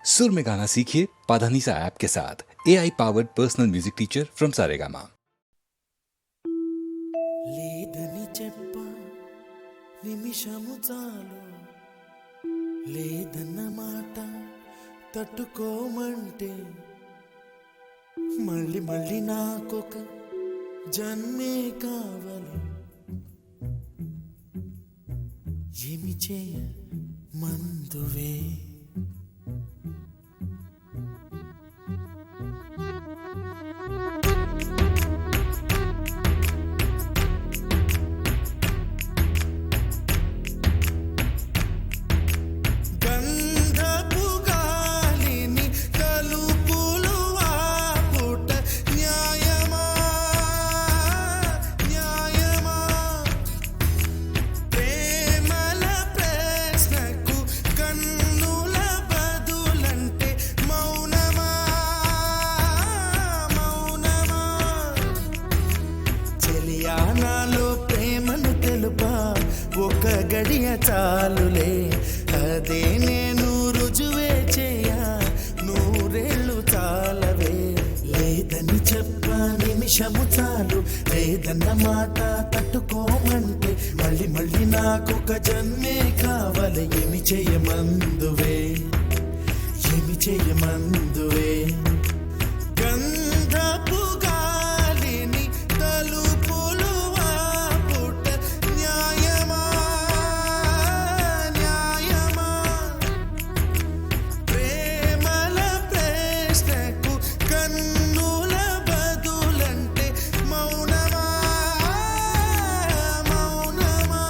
सुर में गाना सीखिए पाधानीसा ऐप के साथ AI powered personal music teacher from Saregama. లేదని చెప్ప నిమిషము చాలు లేదన్న మాట తట్టుకోమంటే మళ్ళీ మళ్ళీ నాకొక జన్మే కావాలి ఏమి చేయ మందువే నాలో ప్రేమను తెలుపా ఒక గడియ చాలులే అదే నేను రుజువే చేయా నూరేళ్ళు చాలవే లేదని చెప్ప నిమిషము చాలు లేదన్న మాట తట్టుకోమంటే మళ్ళీ మళ్ళీ నాకొక జన్మే కావాలి ఏమి చేయమందువే ఏమి చేయమందువే గంధపు గాలిని తలుపులు ఆపుట న్యాయమా న్యాయమా ప్రేమల ప్రశ్నకు కన్నుల బదులంటే మౌనమా మౌనమా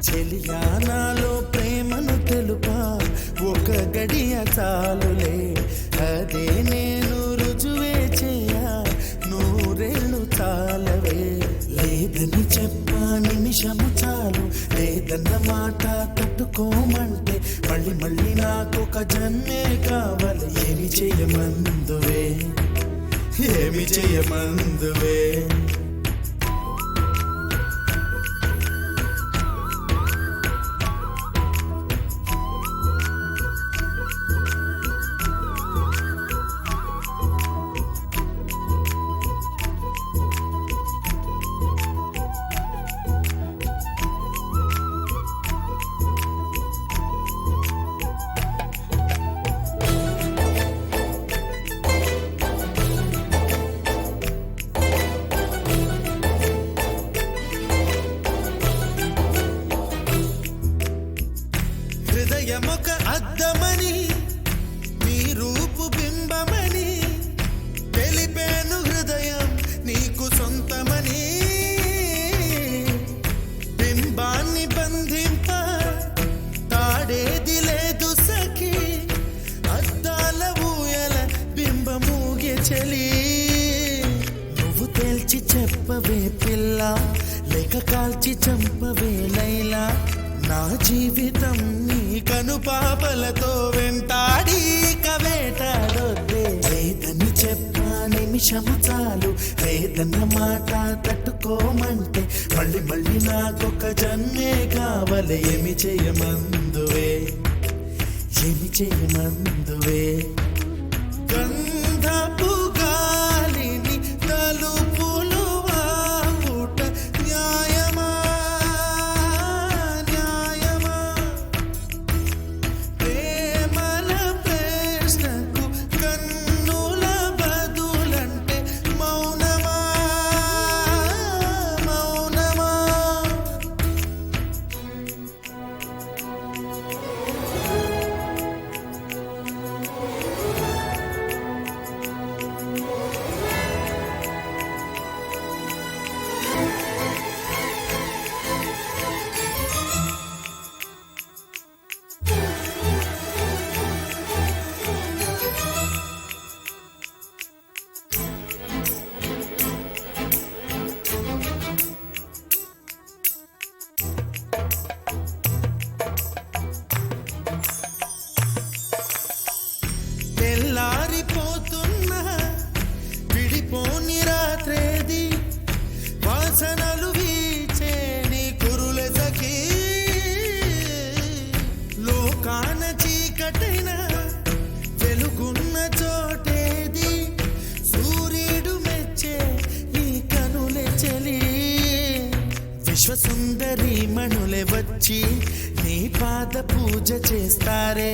చెలియా నాలో ప్రేమను తెలుపా ఒక గడియ చాలులే అదే నేను రుజువే చేయా నూరేళ్ళు చాలవే లేదని చెప్ప నిమిషము చాలు లేదన్న మాట తట్టుకోమంటే మళ్ళీ మళ్ళీ నాకొక జన్మే కావాలి ఏమి చేయమందువే ఏమి చేయమందువే హృదయమొక అద్దమని నీ రూపు బింబమని తెలిపేను హృదయం నీకు సొంతమని బింబాన్ని బంధింప తాడేది లేదు సఖి అద్దాల ఊయల బింబమూగే చలి నువ్వు తేల్చి చెప్పవే పిల్ల లేక కాల్చి చంపవే లైలా నా జీవితం నీ కనుపాపలతో వెంటాడి కవేటాడొద్దే లేదని చెప్ప నిమిషము చాలు లేదన్న మాట తట్టుకోమంటే మళ్ళీ మళ్ళీ నాకొక జన్మే కావాలి ఏమి చేయమందువే ఏమి చేయమందువే గంధపు గాలిని తలుపులు ఆపుట న్యాయమా న్యాయమా ప్రేమల ప్రశ్నకు కన్నుల బదులంటే మౌనమా మౌనమా పాద పూజ చేస్తారే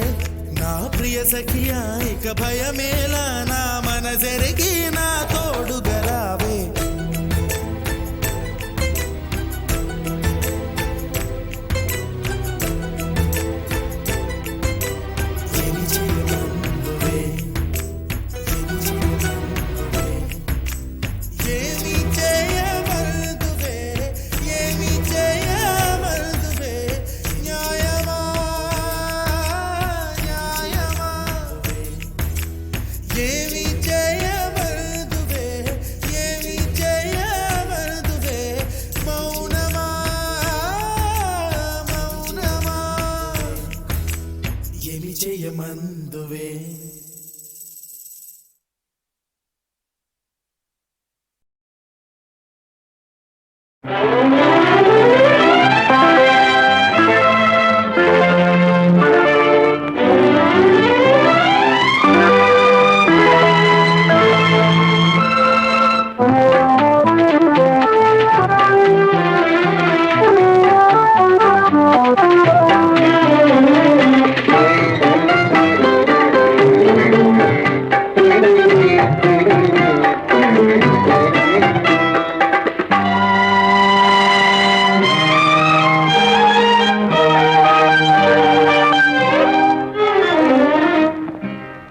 నా ప్రియ సఖియా ఇక భయమేలా నా మనసెరిగి నా తోడుగా రావే ఏమి చేయమందువే ఏమి చేయమందువే ఏమి చేయమందువే న్యాయమా న్యాయమా ఏమి చేయమందువే ఏమి చేయమందువే మౌనమా మౌనమా ఏమి చేయమందువే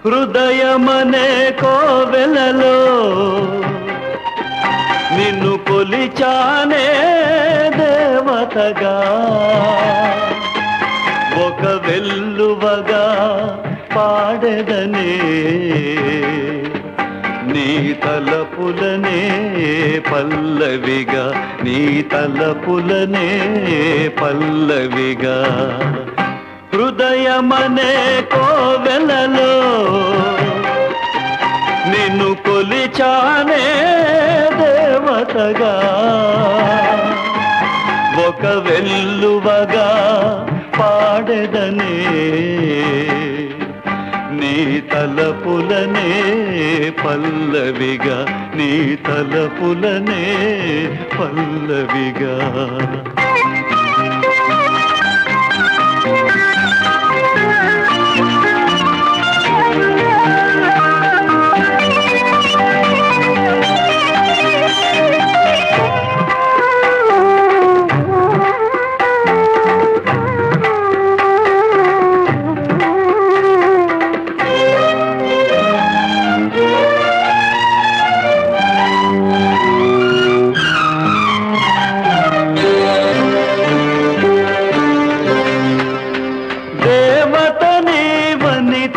హృదయమనే కోవెలలో నిన్ను కొలిచానే దేవతగా ఒక వెల్లువగా పాడెదనే నీ తలపులనే పల్లవిగా నీ తలపులనే పల్లవిగా హృదయమనే కోవెలలో నిన్ను కొలిచానే దేవతగా ఒక వెల్లువగా పాడెదనే నీ తలపులనే పల్లవిగా నీ తలపులనే పల్లవిగా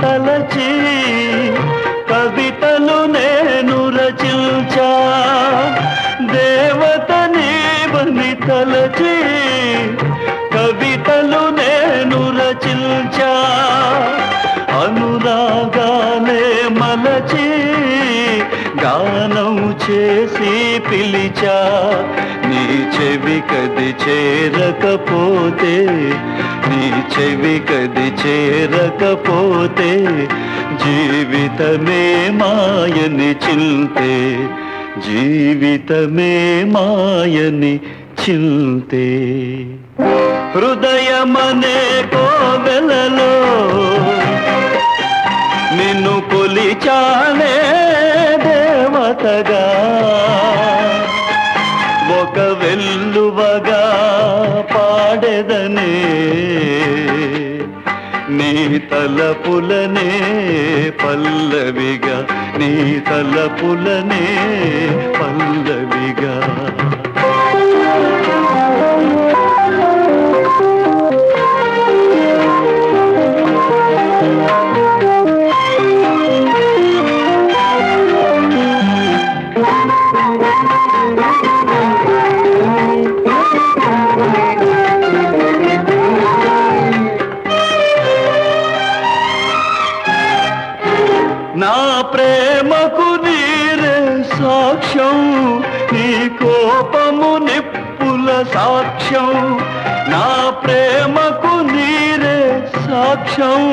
తలచి కవితలు నేను రచించా దేవత నీవని తలచి కవితలు నేను రచించా అనురాగాలే మలచి గానం చేసి పిలిచా నీ చెవి కది చేరకపోతే నీ చెవి కది చేరకపోతే జీవితమే మాయని చింతే జీవితమే మాయని చింతే హృదయమనే కోవెలలో నిన్ను కొలిచానే దేవతగా ఒక వెల్లువగా పాడెదనే నీ తలపులనే పల్లవిగా నీ తలపులనే పల్లవిగా నా ప్రేమకు నీరే సాక్ష్యం నీ కోపము నిప్పుల సాక్ష్యం నా ప్రేమకు నీరే సాక్ష్యం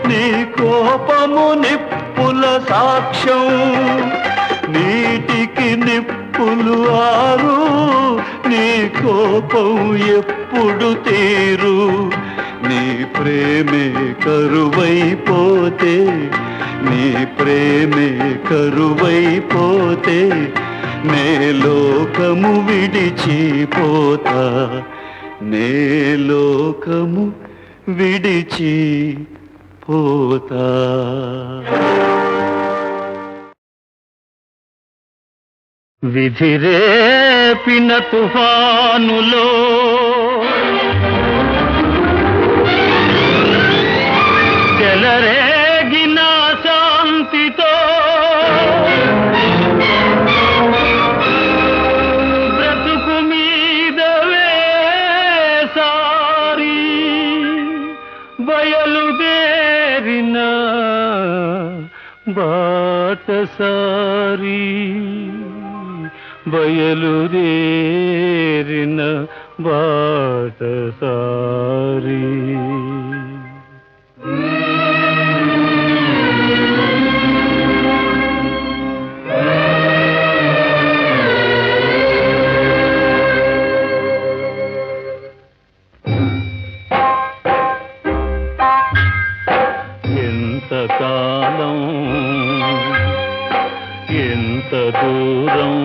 నీ కోపము నిప్పుల సాక్ష్యం నీటికి నిప్పులు ఆరు నీ కోపం ఎప్పుడు తీరు నీ ప్రేమే కరువైపోతే, నీ ప్రేమే కరువైపోతే నే లోకము విడిచిపోతా, నే లోకము విడిచిపోతా. విధిరేపిన తుఫానులో చెలరేగిన శాంతితో బ్రతుకు మీద వేసారి బయలుదేరిన బాటసారి, బయలుదేరిన బాటసారి. ఎంతకాలం, ఎంత దూరం,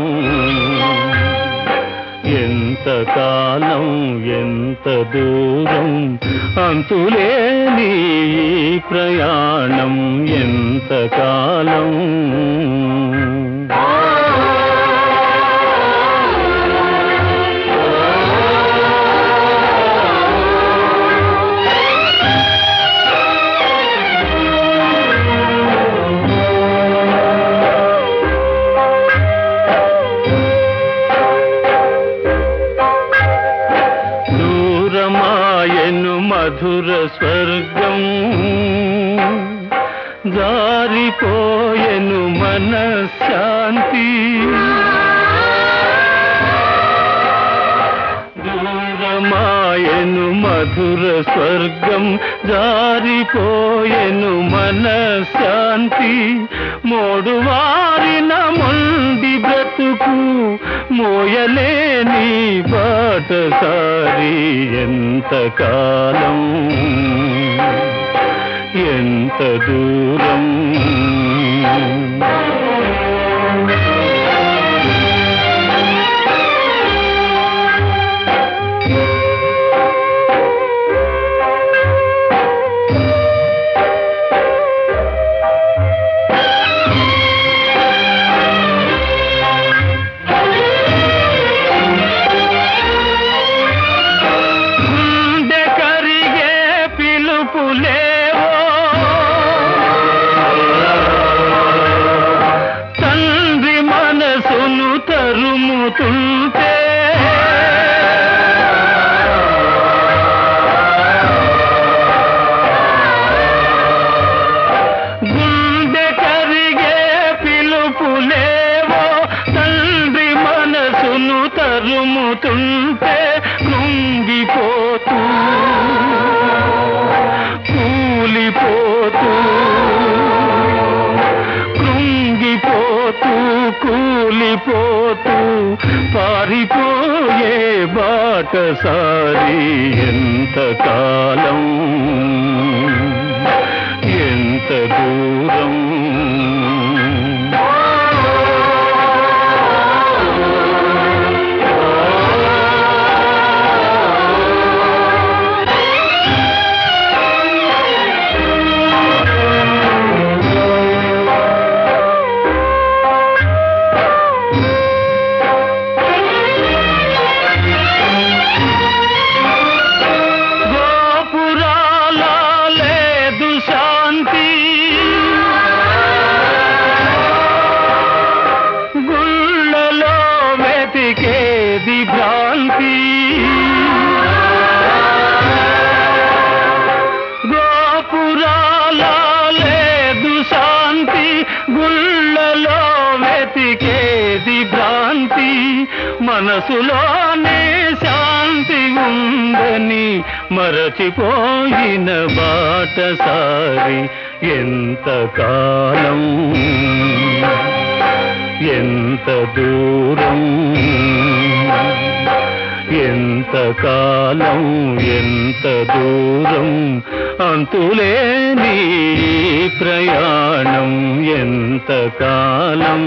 ఎంతకాలం, ఎంత దూరం, అంతులేని ప్రయాణం ఎంతకాలం. మధుర స్వర్గం జారిపోయెను మనశ్శాంతి, దూరమాయెను మధుర స్వర్గం జారిపోయెను మనశ్శాంతి. మోడువారిన మొండి బ్రతుకు మోయలేని బాటసారి ఎంతకాలం, ఎంత దూరం. తండ్రి మనసును తరుముతుంటే గుండె కరిగే పిలుపులేవో, తండ్రి మనసును తరుముతుంటే కృంగిపోతూ కూలిపోతూ, కృంగిపోతూ కూలిపోతూ పారిపోయే బాటసారి ఎంతకాలం, ఎంత దూరం. వెతికేది భ్రాంతి, గోపురాల లేదు శాంతి, గుళ్ళలో వెతికేది భ్రాంతి. మనసులోనే శాంతి ఉందని మరచిపోయిన బాటసారి ఎంతకాలం, ఎంత దూరం, ఎంత కాలం ఎంత దూరం అంతులేని ప్రయాణం ఎంత కాలం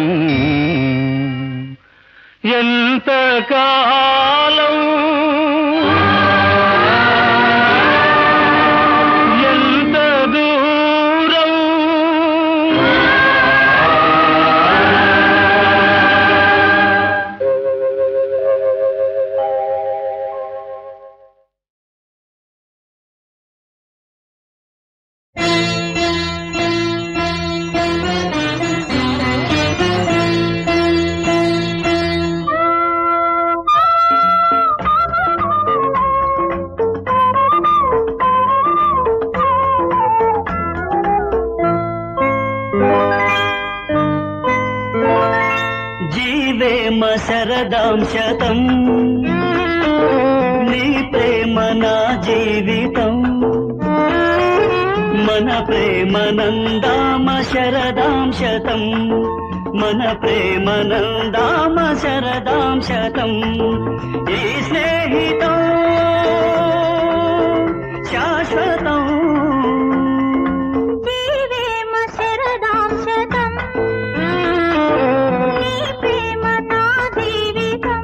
ఎంత కాలం ఎంత దూరం జీవేమ శరదాం శతం నీ ప్రేమ నా జీవితం మన ప్రేమ నందామ శరదాం శతం మన ప్రేమ నందామ శరదాం శతం ఈ స్నేహితం శాశ్వతం జీవేమ శరదాం శతం నీ ప్రేమ నా జీవితం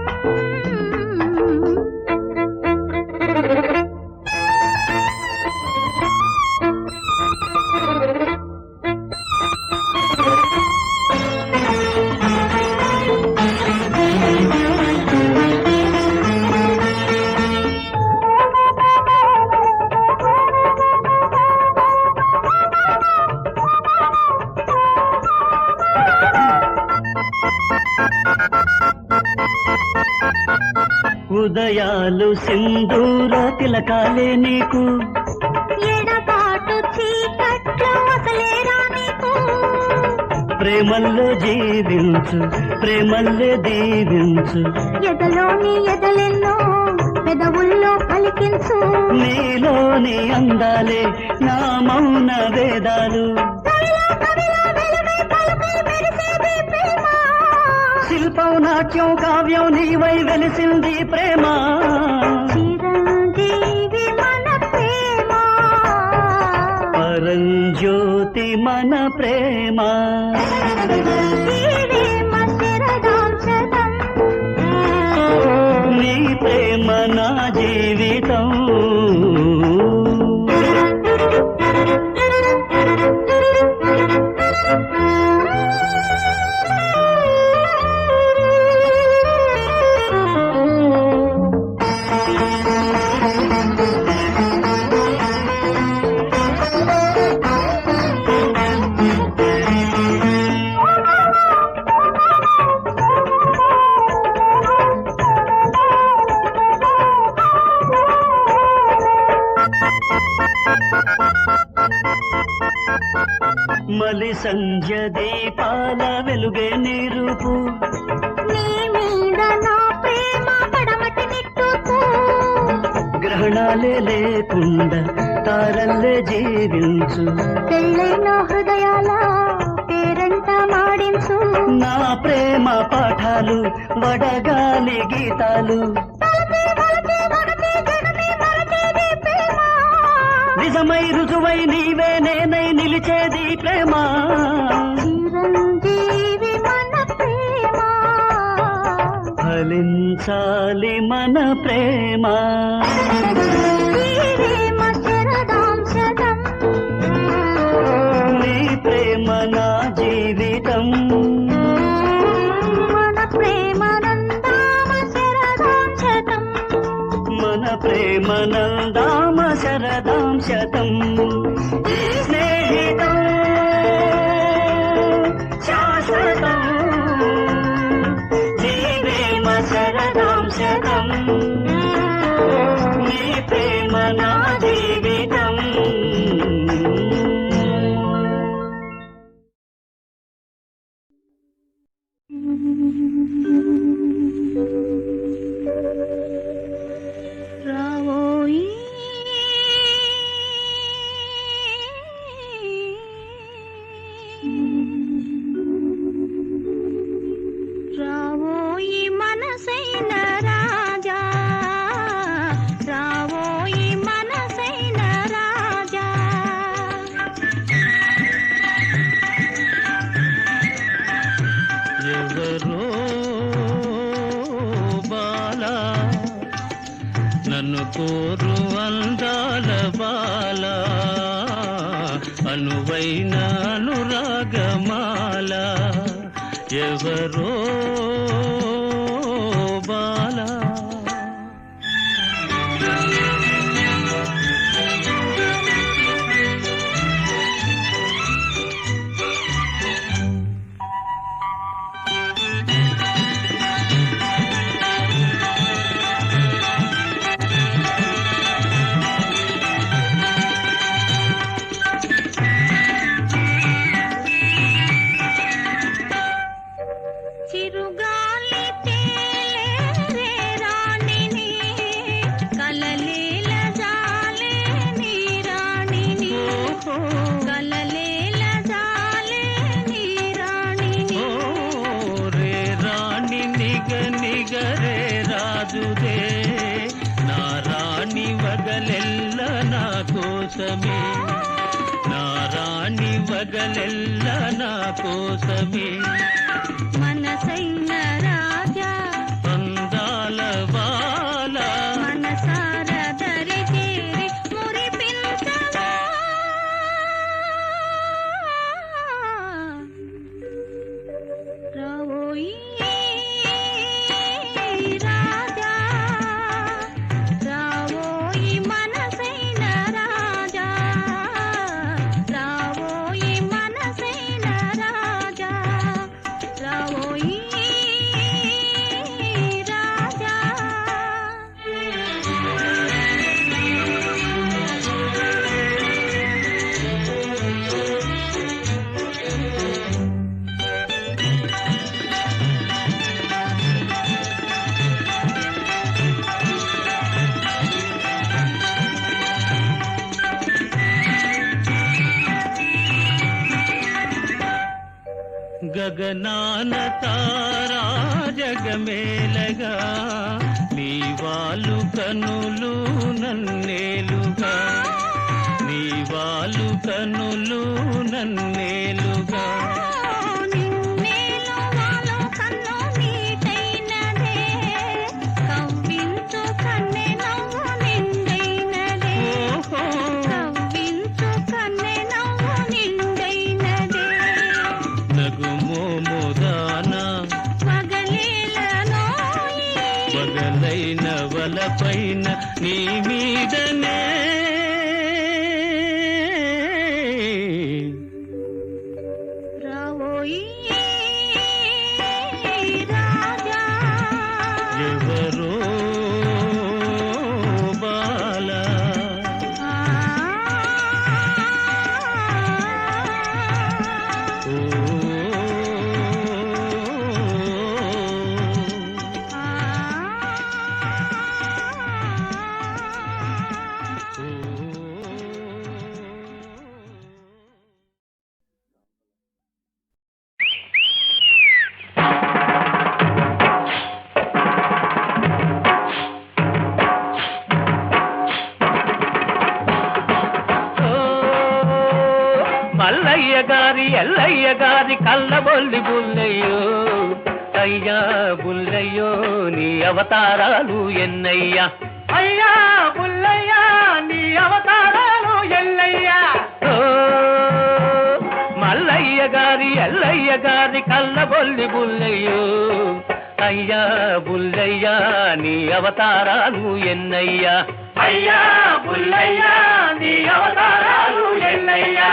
ఉదయాలు సింధూర తిలకాలే నీకు ఎడబాటు చీకట్లు అసలేరా నీకు ప్రేమల్లో జీవించు ప్రేమల్లే దీవించు ఎదలోని ఎదలెన్నో పెదవుల్లో పలికించు నీలోని అందాలే నా మౌన వేదాలు కవిలో కవిలో వెలుగై పలుకై మెరిసేది ప్రేమ శిల్పం నాట్యం కావ్యం నీవై వెలిసింది ప్రేమ చిరంజీవి మన ప్రేమ పరంజ్యోతి మన ప్రేమ జీవేమ శరదాం శతం నీ ప్రేమ నా జీవితం మలి సంధ్య దీపాల వెలుగే నీ రూపు నీ మీద నా ప్రేమ పడమటి నిట్టుకు గ్రహణాలే లేకుండా తారల్లే జీవించు పెళ్ళైన హృదయాల పేరంట మాడించు నా ప్రేమ పాఠాలు వడగాలి గీతాలు తలపే వలపే వగపే జగమే మరచేది ప్రేమ నిజమై రుజువై నీవే నేనై నిలిచేది ప్రేమ చిరంజీవి మన ప్రేమ ఫలించాలి మన ప్రేమ జీవేమ శరదాం శతం నీ ప్రేమ నా జీవితం మన ప్రేమ నందామ శరదాం శతం మన ప్రేమ నందామ శరదాం శతం ఈ స్నేహితం శాశ్వతం జీవేమ శరదాం శతం నీ ప్రేమ నా జీవితం రావోయి రావోయి మనసైన రాజా అనువైన అనురాగమాల ఎవరో బాలా చిరుగాలి తేలే రాణిని కలలేల జాలే నీ రాణిని కలలేల జాలే నీ రాణిని రే రాణి నిగ నిగరే రాజుదే నా రాణి వగలెల్ల నా కోసమే నా రాణి వగలెల్ల నా కోసమే మనసైన రాజా అందాల బాల మనసార దరి చేరి మురిపించవా రావోయి రాజా రావోయి మనసైన రాజా రావోయి మనసైన రాజా రావోయి రాజా గగనాన తారా జగమేలగా నీ వాళ్ళు కనులు నన్నేలుగా నీ వాళ్ళు కనులు నన్నేలుగా నిన్నేలో వాలో కన్ను నీటైనదే కవ్వించు కన్నె నవ్వు నిండైనదే కవ్వించు కన్నె నవ్వు నిండైనదే నగుమోముదాన పగలేలనోయి పగలైన వలపైన నీ మీదనే రావోయి రాజా ఎవరో బాల మల్లయ్య గారి ఎల్లయ్య గారి కళ్ళబొల్లి బుల్లయ్యో అయ్యా బుల్లయ్యో నీ అవతారాలు ఎన్నయ్యా అయ్యా బుల్లయ్యా నీ అవతారాలు ఎల్లయ్యా మల్లయ్య గారి ఎల్లయ్య గారి కళ్ళబొల్లి బుల్లయ్యో అయ్యా బుల్లయ్యా నీ అవతారాలు ఎన్నయ్యా అయ్యా బుల్లయ్యా నీ అవతారాలు ఎన్నయ్యా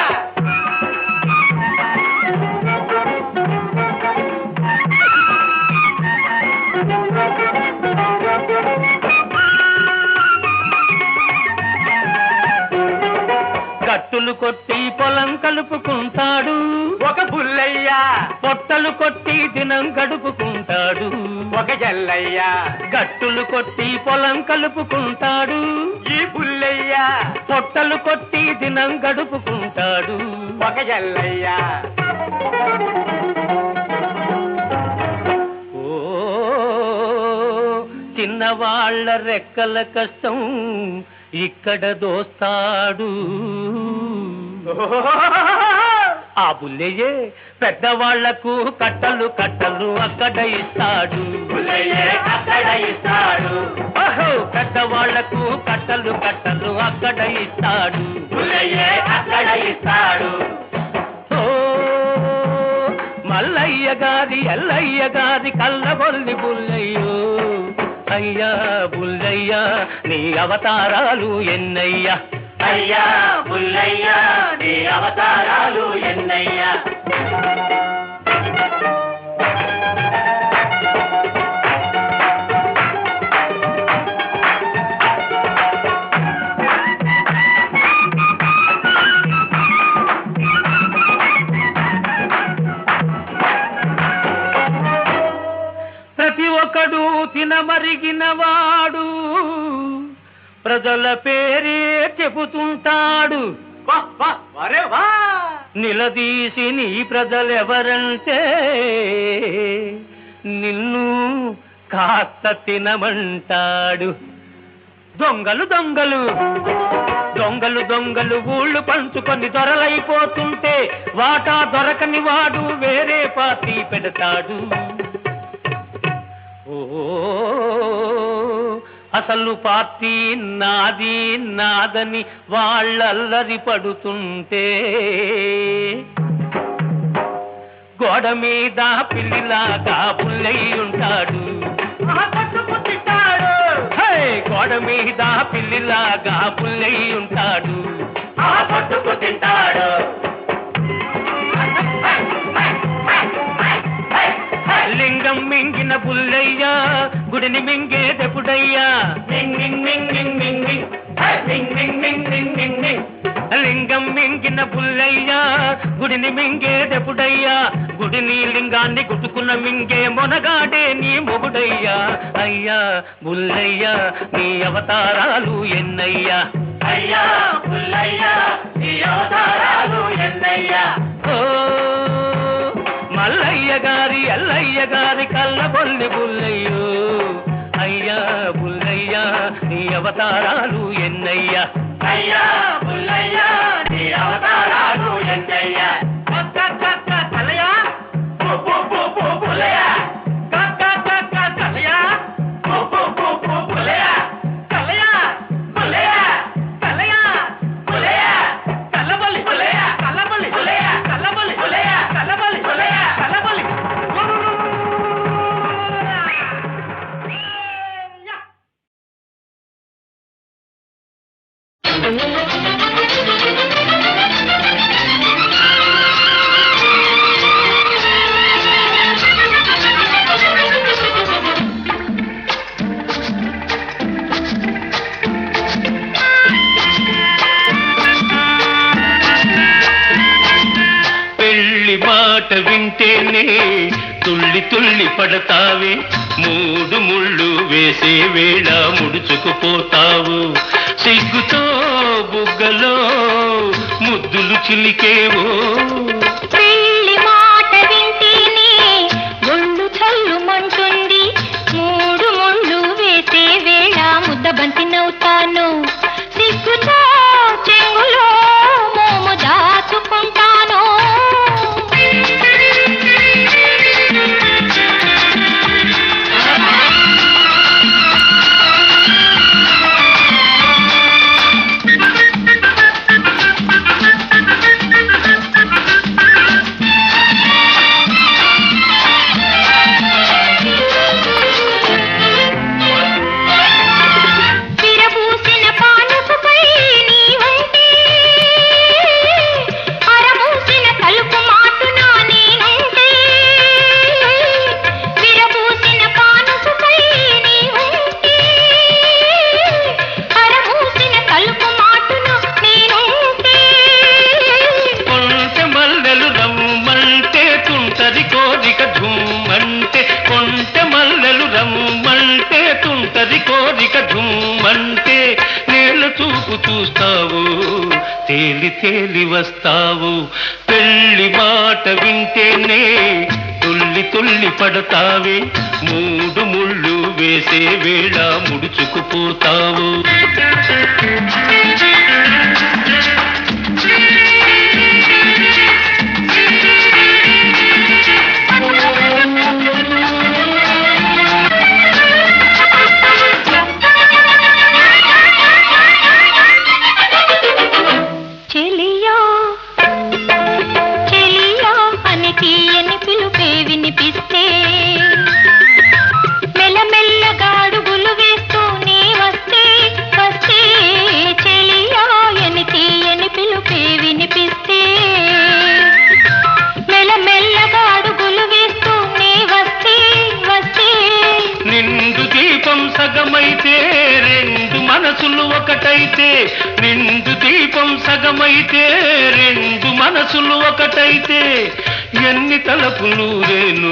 కట్టులు కొట్టి పొలం కలుపుకుంటాడు ఒక బుల్లయ్య పొట్టలు కొట్టి దినం గడుపుకుంటాడు ఒక జల్లయ్య గట్టులు కొట్టి పొలం కలుపుకుంటాడు ఈ బుల్లయ్య పొట్టలు కొట్టి దినం గడుపుకుంటాడు ఒక జల్లయ్య ఓ చిన్నవాళ్ల రెక్కల కష్టం ఇక్కడ దోస్తాడు ఆ బుల్లయ్యే పెద్దవాళ్లకు కట్టలు కట్టలు అక్కడ ఇస్తాడు. బుల్లయ్యే అక్కడ ఇస్తాడు. ఓహో, పెద్దవాళ్లకు కట్టలు కట్టలు అక్కడ ఇస్తాడు. బుల్లయ్యే అక్కడ ఇస్తాడు. ఓ మల్లయ్య గారి ఎల్లయ్య గారి కళ్ళబొల్లి బుల్లయ్యో, అయ్యా బుల్లయ్యా నీ అవతారాలు ఎన్నయ్యా. అయ్యా బుల్లయ్యా నీ అవతారాలు ఎన్నయ్యా. ప్రతి ఒక్కడు తినమరిగినవాడు ప్రజల పేరే చెబుతుంటాడు. నిలదీసి నీ ప్రజలెవరంటే నిన్ను కాస్త తినమంటాడు. దొంగలు దొంగలు దొంగలు దొంగలు ఊళ్ళు పంచుకొని దొరలైపోతుంటే వాటా దొరకని వాడు వేరే పార్టీ పెడతాడు. ఓ అసలు పార్టీ నాది నాదని వాళ్ళల్లరి పడుతుంటే గోడ మీద పిల్లిలాగా బుల్లయ్యుంటాడు. గోడ మీద పిల్లిలాగా బుల్లయ్యుంటాడు. పట్టుకు తింటాడు. లింగం మింగిన బుల్లయ్యా గుడిని మింగేదెప్పుడయ్యా. లింగం మింగిన బుల్లయ్యా గుడిని మింగేదెప్పుడయ్యా. గుడిని లింగాన్ని గుట్టుకున్న మింగే మొనగాడే నీ మొగుడయ్యా. అయ్యా బుల్లయ్యా నీ అవతారాలు ఎన్నయ్యా. అయ్యా బుల్లయ్యా నీ అవతారాలు ఎన్నయ్యా. ఓ మల్లయ్య గారి ఎల్లయ్య గారి కళ్ళబొల్లి బుల్లయ్యో, అయ్యా బుల్లయ్యా నీ అవతారాలు ఎన్నయ్యా. అయ్యా బుల్లయ్యా నీ అవతారాలు ఎన్నయ్యా. కలయా బుల్లయ్యా కలయా బుల్లయ్యా కలయా బుల్లయ్యా కలయా బుల్లయ్యా కల్లబొల్లి బుల్లయ్యా కల్లబొల్లి బుల్లయ్యా కల్లబొల్లి బుల్లయ్యా కల్లబొల్లి బుల్లయ్యా కల్లబొల్లి. పెళ్లి మాట వింటేనే తుళ్ళి తుళ్ళి పడతావే, మూడు ముళ్ళు వేసే వేళ ముడుచుకుపోతావు. సిగ్గుతో బుగ్గలో ముద్దులు చిలికేవో. పెళ్లి మాట వింటేనే ఒళ్ళు చల్లుమంటుంది, మూడు ముళ్ళు వేసే వేళ ముద్దబంతి నవ్వుతాను. సిగ్గుతో చెంగులో మోము దాచుకుంటాను. చూస్తావు, తేలి తేలి వస్తావు. పెళ్లి మాట వింటేనే తుల్లి తుల్లి పడతావే, మూడు ముళ్ళు వేసే వేళ ముడుచుకుపోతావు. వినిపిస్తే మెల్లమెల్లగాడుగులు వేస్తూ నీ వస్తే వస్తే చెలియాయని తీయని పిలుపే వినిపిస్తే మెల్లమెల్లగాడుగులు వేస్తూ నీ వస్తే వస్తే నిండు దీపం సగమైతే రెండు మనసులు ఒకటైతే నిండు దీపం సగమైతే రెండు మనసులు ఒకటైతే ఎన్ని తలపులు రేను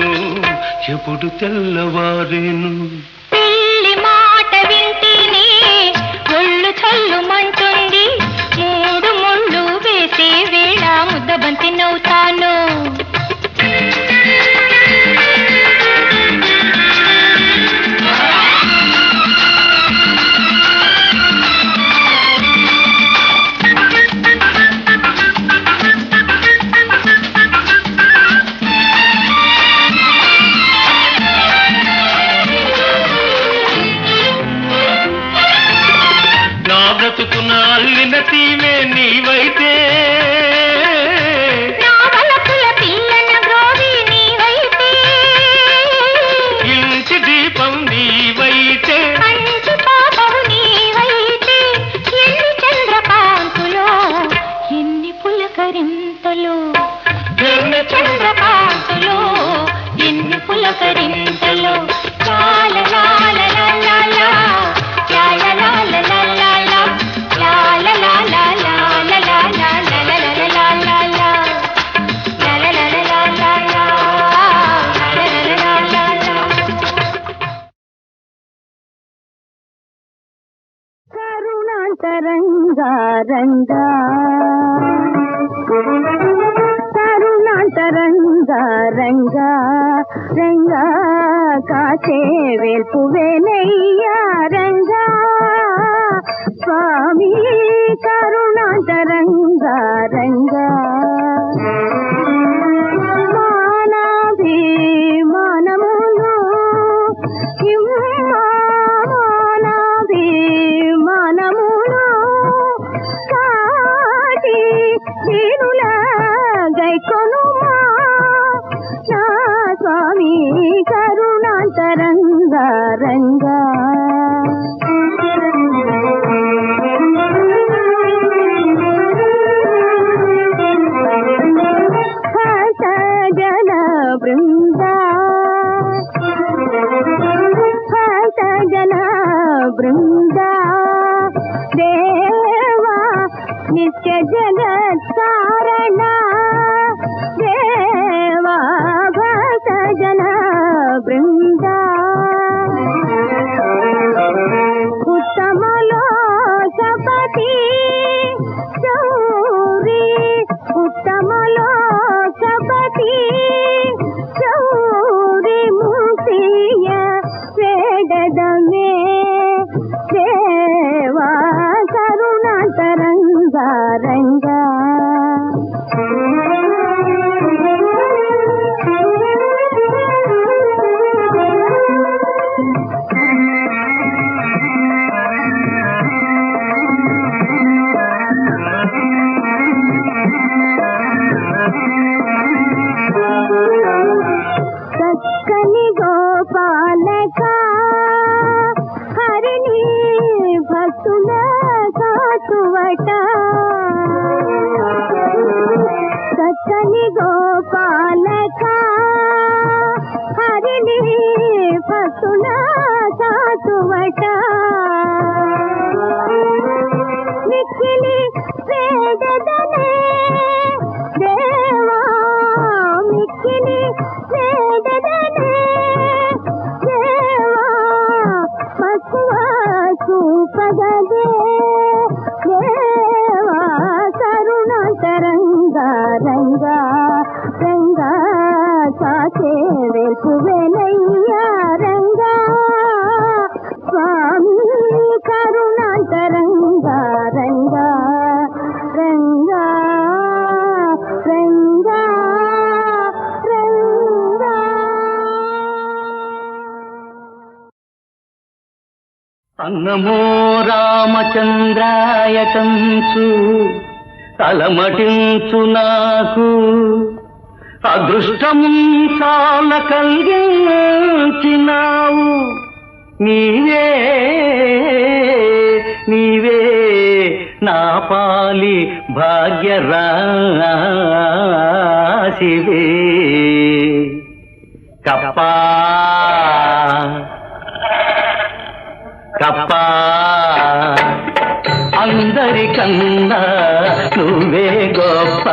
ఎప్పుడు తెల్లవారేను పిల్లి మాట వింటేనే ఒళ్ళు చల్లుమంటుంది మూడు ముళ్ళు వేసే వేళ ముద్దబంతి నవ్వుతాను బ్రతుకున అల్లిన తీవే నీవైతే నా వలపుల పిల్లన గ్రోవి నీవైతే ఇంటి దీపం నీవైతే మంచి పాపవు నీవైతే ఎన్ని చంద్రకాంతులో ఎన్ని పులకరింతలో ఎన్ని చంద్రకాంతులో ఎన్ని పులకరింతలో లాల లాల లాల లాల లాల లాల కరుణాంతరంగా రంగా కరుణాంతరంగా రంగా రంగా కాచే వేల్పు వేనయ్యా రంగా స్వామి కరుణాంతరంగా రంగా మానవీమానములు మానవీమానములు కాటి దీనుల గైకొనుమా నా స్వామి కరుణాంతరంగా రంగా బృందా దేవా నిత్య జగత్ కారణ దేవా భక్త జన బృందా ఉత్తమలో సపతి చౌరి ఉత్తమలో సపతి చౌరి ముక్తియ వేడదమే దేవా కరుణాంతరంగా రంగా చక్కని గోపాలక హరిణి భక్తుల కాచువట చక్కని గోపాలక హరిణి భక్తుల కాచువట మిక్కిలి వేదదనే దేవా మిక్కిలి వేదదనే దేవా మక్కువ చూపగదే దేవా కరుణాంతరంగా రంగా రంగా కాచే వేల్పు వెనయ్యా రంగా స్వామి కరుణాంతరంగా రంగా రంగా రంగా రంగా అన్నమో రామచంద్రాయటంచు తలమటించు నాకు అదృష్టం చాలా కలిగించినావు నీవే నీవే నా పాలి భాగ్యరాశివే కప్పా కప్పా అందరికన్నా నువ్వే గొప్ప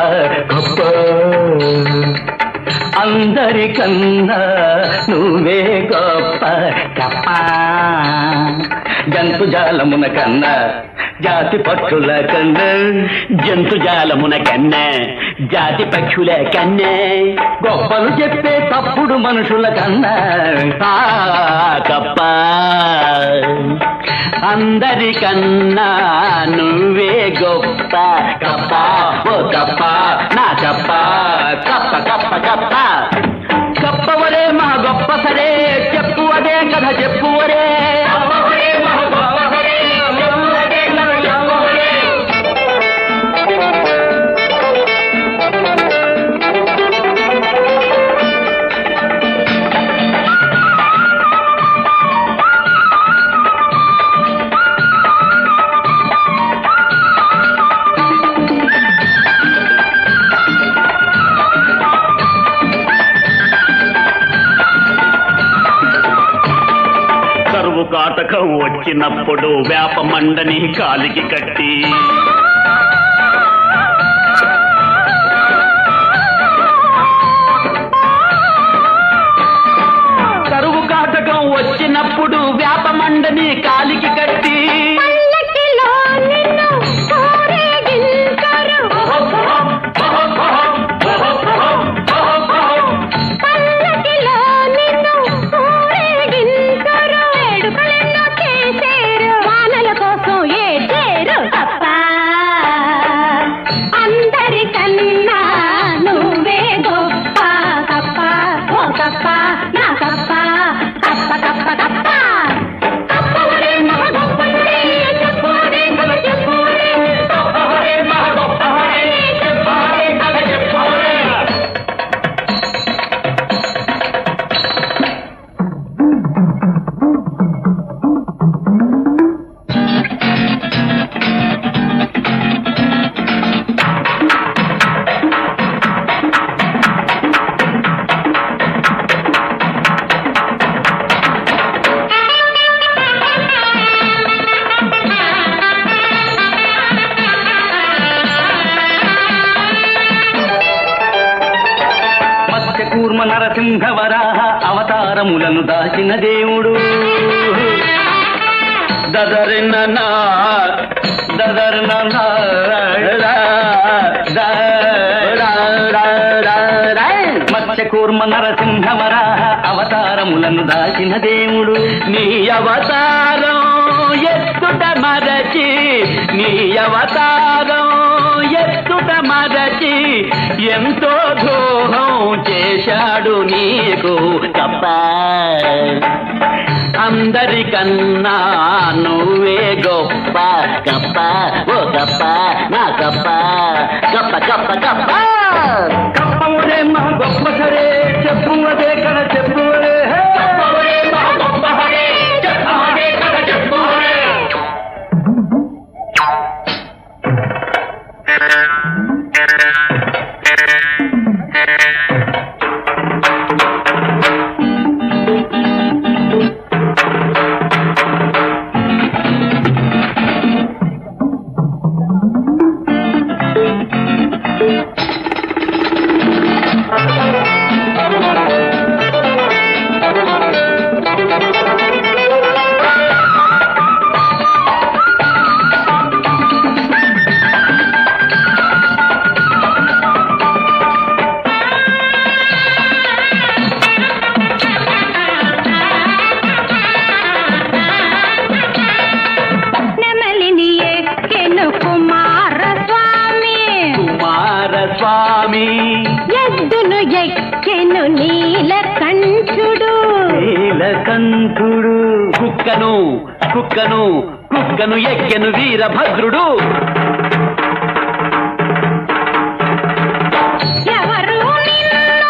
గొప్ప అందరికన్నా నువ్వే గొప్ప కప్ప జంతుజాలమున కన్నా జాతి పక్షుల కన్నా జంతుజాలమున కన్నా జాతి పక్షుల కన్నా గొప్పలు చెప్పే తప్పుడు మనుషుల కన్నా కప్ప అందరికన్నా నువ్వే గొప్ప కప్ప ఓ కప్ప నా కప్ప కప్ప కప్ప కప్ప కప్పవరే మా గొప్ప సరే చెప్పువదే కథ చెప్పువరే కాటకం వచ్చినప్పుడు వేప మండని కాలికి కట్టి కరువు కాటకం వచ్చినప్పుడు వేప మండని కాలికి కట్టి కూర్మ నరసింహవరాహ అవతారములను దాచిన దేవుడు మత్స్యకూర్మ నరసింహవరాహ అవతారములను దాచిన దేవుడు నీ అవతారం ఎత్తుట మరచి నీ అవతారం ఎత్తుట మరచి ఎంతో ద్రోహం చేశాడు నీకు కప్ప అందరికన్నా నువ్వే గొప్ప కప్ప ఓ కప్ప నా కప్ప కప్ప కప్ప కప్ప కప్పవరే మా గొప్ప సరే చెప్పువదే కడ చెప్పువరే స్వామి ఎద్దును ఎక్కెను నీలకంఠుడు నీలకంఠుడు కుక్కను కుక్కను కుక్కను ఎక్కెను వీరభద్రుడు ఎవరు నిన్ను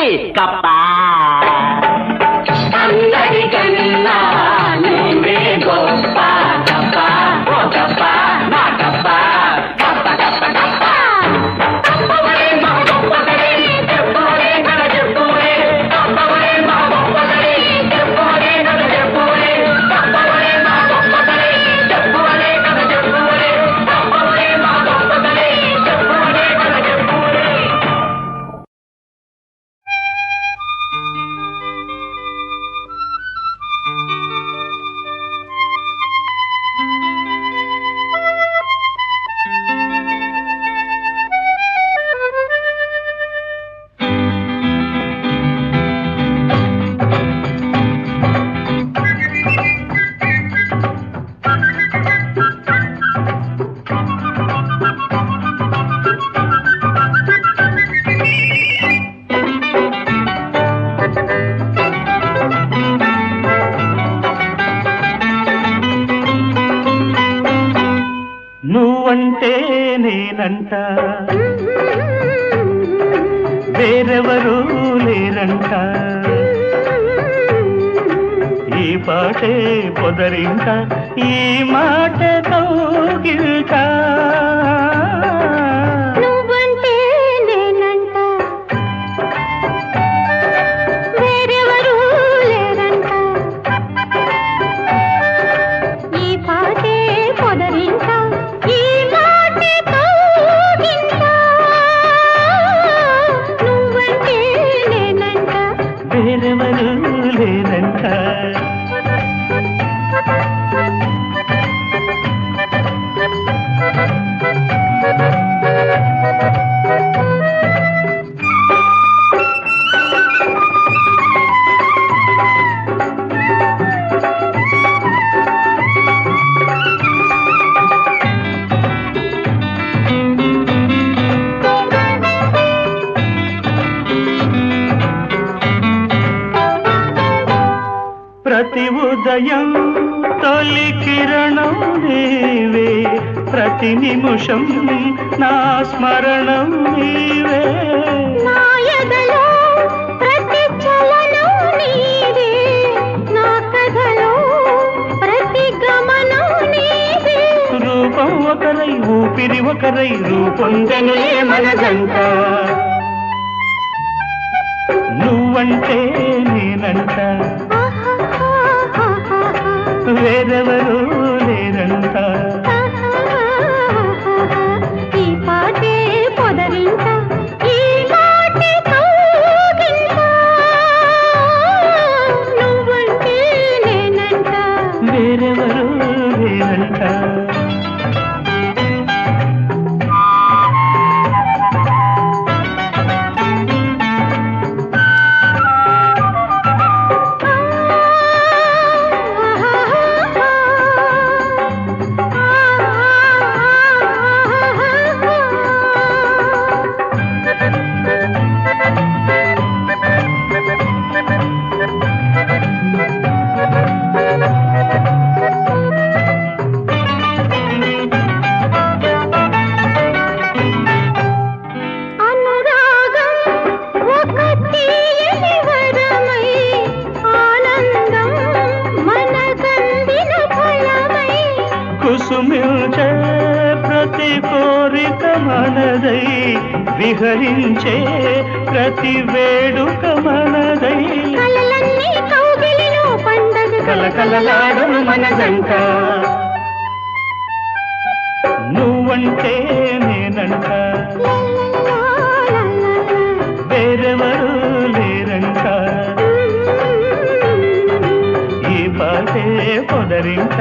మరి కప్ప అందరికన్నా నువ్వే గొప్ప కప్ప ఓ కప్ప నా కప్ప కప్ప కప్ప కప్ప కప్పవరే మా గొప్పదరే చెప్పువరే నన్ను చెప్పువరే కప్పవరే మా గొప్పదరే చెప్పువరే నన్ను చెప్పువరే కప్పవరే మా గొప్పదరే చెప్పువరే నన్ను చెప్పువరే కప్పవరే మా గొప్పదరే చెప్పువరే నన్ను చెప్పువరే. నువ్వంటే నేనంట వేరెవరూ లేరంట ఈ పాటే పొదరింట ఈ మాట కౌగిల్ట నువ్వంటే నేనంట వేరెవరూ లేరంట ఈ పాటే పొదరింట ఈ మాటే కౌగిల్ట నువ్వంటే నేనంట వేరెవరూ లేరంట. ప్రతి ఉదయం తొలి కిరణం నీవే ప్రతి నిమిషం నా స్మరణం నీవే నా ఎదలో ప్రతి చలనం నీవే నా కథలో ప్రతి గమనం నీవే రూపం ఒకరై ఊపిరి ఒకరై రూపొందనే మనదంట నువ్వంటే నేనంట వేరెవరూ లేరంట ఈ పాటే పొదరింట ఈ మాటే కౌగిల్ట నువ్వంటే నేనంట వేరెవరూ లేరంట. అనురాగం ఒక తీయని వరమై ఆనందం మనకందిన ఫలమై కుసుమిల్చే ప్రతి కోరిక మనదై విహరించే ప్రతి వేడుక మనదై కలలన్నీ కౌగిలిలో పండగ కలకలలాడును మనదంట నువ్వంటే నేనంట వేరెవరూ లేరంట ఈ పాటే పొదరింట